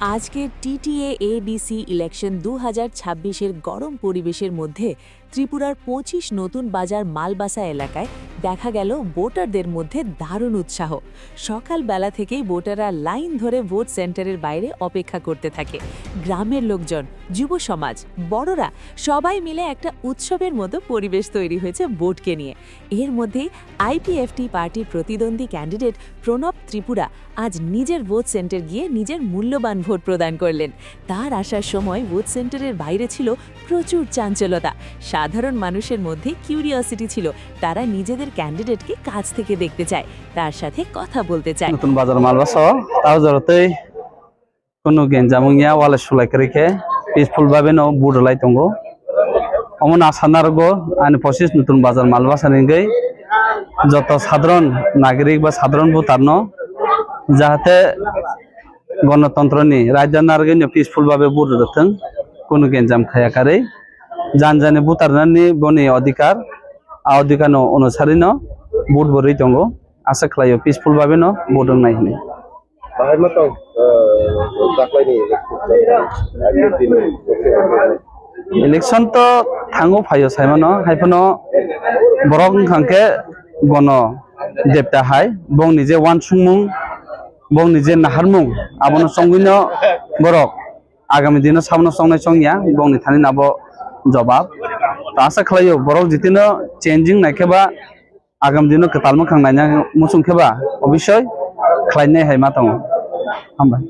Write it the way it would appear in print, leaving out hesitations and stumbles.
আজকের TTA ADC election 2026-এর গরম পরিবেশের মধ্যে ত্রিপুরার 25 নতুন বাজার মালবাসা এলাকায় দেখা গেল ভোটারদের মধ্যে দারুণ উৎসাহ। সকালবেলা থেকেই ভোটাররা লাইন ধরে ভোট সেন্টারের বাইরে অপেক্ষা করতে থাকে। গ্রামের লোকজন, যুব সমাজ, বড়রা সবাই মিলে একটা উৎসবের মতো পরিবেশ তৈরি হয়েছে ভোটকে নিয়ে। এর মধ্যেই আইপিএফটি পার্টির প্রতিদ্বন্দ্বী ক্যান্ডিডেট প্রণব ত্রিপুরা আজ নিজের ভোট সেন্টার গিয়ে নিজের মূল্যবান ভোট প্রদান করলেন। তার আসার সময় ভোট সেন্টারের বাইরে ছিল প্রচুর চাঞ্চলতা। সাধারণ মানুষের মধ্যে কিউরিওসিটি ছিল, তারা নিজেদের ক্যান্ডিডেটকে কাছ থেকে দেখতে চায়, তার সাথে কথা বলতে চায়। নতুন বাজার মালবাসা তাও জরতেই কোনো গেঞ্জামুঙিয়া ওয়ালে সুলাইকে পিসফুল ভাবে ন বুড়লাই দंगो অমন আসানারগো আইন 25 নতুন বাজার মালবাসানি গই যত সাধারণ নাগরিক বা সাধারণ ভোটার ন যাহাতে গণতন্ত্রনি রাজধানী পিসফুল ভাবে বুড়থों কোনো গেঞ্জাম খায়াকারে জানজানে ভোটারनि বনি অধিকার অধিকার অনুসারে ন ভোট বরি দंगो আশা খালাयो পিসফুল ভাবে ন ভোট নাইনি ইলেকশন তো থাঙ্গো ফাইও সাইমানো হাইফানো বরং খাঙ্কে গণ দেবতা হাই বং নিজে ওয়ান সুংমুং বং নিজে নাহারমুং আবনো সংগিনো বরক আগামী দিনে সামনে সংনাय সংया বংनि थानि नाबो जवाब तो आशा खालायो बरक जितिनो चेंजिंग नायखेबा आगामी दिनो कतालमो खांनायना मुसुंखेबा अबश्य खालायनाय हाय मा दङ हामबाय।